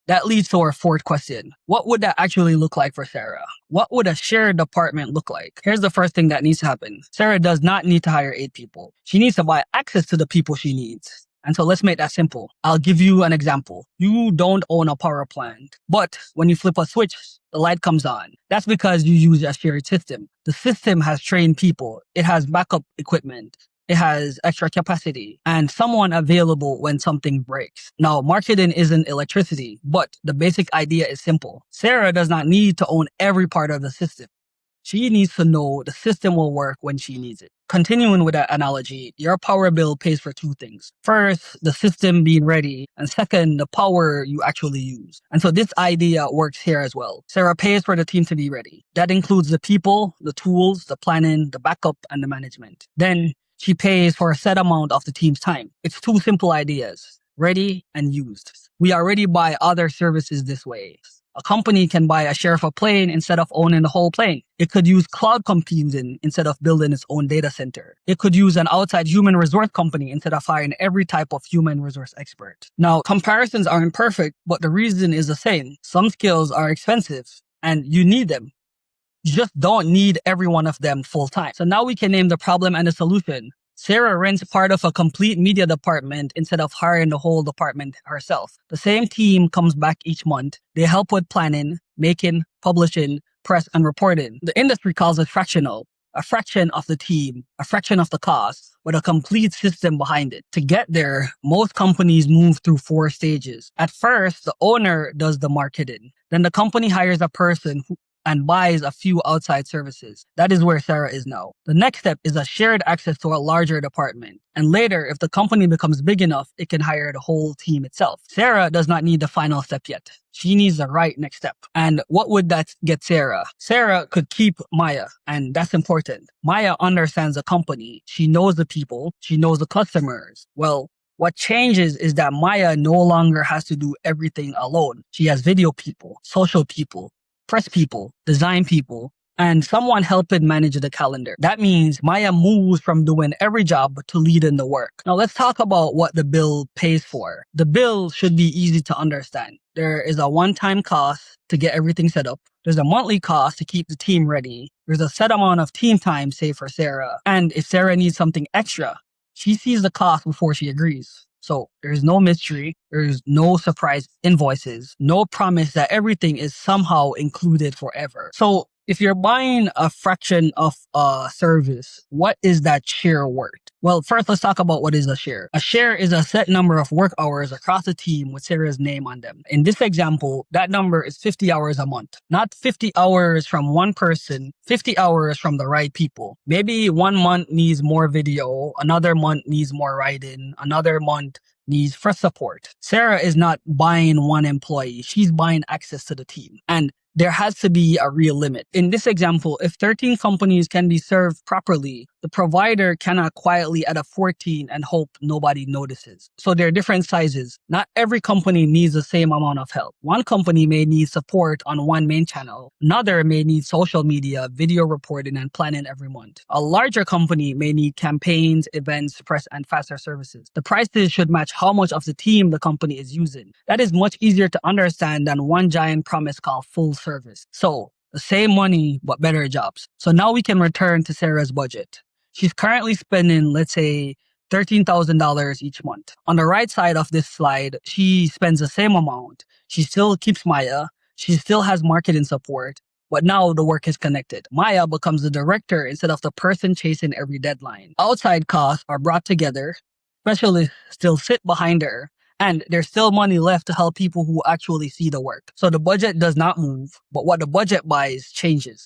That leads to our fourth question. What would that actually look like for Sarah? What would a shared department look like? Here's the first thing that needs to happen. Sarah does not need to hire 8 people. She needs to buy access to the people she needs. And so let's make that simple. I'll give you an example. You don't own a power plant, but when you flip a switch, the light comes on. That's because you use a shared system. The system has trained people. It has backup equipment. It has extra capacity and someone available when something breaks. Now, marketing isn't electricity, but the basic idea is simple. Sarah does not need to own every part of the system. She needs to know the system will work when she needs it. Continuing with that analogy, your power bill pays for 2 things. First, the system being ready, and second, the power you actually use. And so this idea works here as well. Sarah pays for the team to be ready. That includes the people, the tools, the planning, the backup, and the management. Then she pays for a set amount of the team's time. It's 2 simple ideas, ready and used. We already buy other services this way. A company can buy a share of a plane instead of owning the whole plane. It could use cloud computing instead of building its own data center. It could use an outside human resource company instead of hiring every type of human resource expert. Now, comparisons aren't perfect, but the reason is the same. Some skills are expensive and you need them. You just don't need every one of them full time. So now we can name the problem and the solution. Sarah rents part of a complete media department instead of hiring the whole department herself. The same team comes back each month. They help with planning, making, publishing, press, and reporting. The industry calls it fractional. A fraction of the team, a fraction of the cost, with a complete system behind it. To get there, most companies move through 4 stages. At first, the owner does the marketing. Then the company hires a person and buys a few outside services. That is where Sarah is now. The next step is a shared access to a larger department. And later, if the company becomes big enough, it can hire the whole team itself. Sarah does not need the final step yet. She needs the right next step. And what would that get Sarah? Sarah could keep Maya, and that's important. Maya understands the company. She knows the people. She knows the customers. Well, what changes is that Maya no longer has to do everything alone. She has video people, social people, press people, design people, and someone helping manage the calendar. That means Maya moves from doing every job to leading the work. Now let's talk about what the bill pays for. The bill should be easy to understand. There is a one-time cost to get everything set up. There's a monthly cost to keep the team ready. There's a set amount of team time, say for Sarah. And if Sarah needs something extra, she sees the cost before she agrees. So there's no mystery, there's no surprise invoices, no promise that everything is somehow included forever. So if you're buying a fraction of a service, what is that share worth? Well, first let's talk about what is a share. A share is a set number of work hours across the team with Sarah's name on them. In this example, that number is 50 hours a month. Not 50 hours from one person, 50 hours from the right people. Maybe one month needs more video, another month needs more writing, another month needs fresh support. Sarah is not buying one employee, she's buying access to the team. And there has to be a real limit. In this example, if 13 companies can be served properly, the provider cannot quietly add a 14 and hope nobody notices. So there are different sizes. Not every company needs the same amount of help. One company may need support on one main channel. Another may need social media, video reporting, and planning every month. A larger company may need campaigns, events, press, and faster services. The prices should match how much of the team the company is using. That is much easier to understand than one giant promise called full service. So the same money, but better jobs. So now we can return to Sarah's budget. She's currently spending, let's say, $13,000 each month. On the right side of this slide, she spends the same amount. She still keeps Maya. She still has marketing support, but now the work is connected. Maya becomes the director instead of the person chasing every deadline. Outside costs are brought together. Specialists still sit behind her. And there's still money left to help people who actually see the work. So the budget does not move, but what the budget buys changes.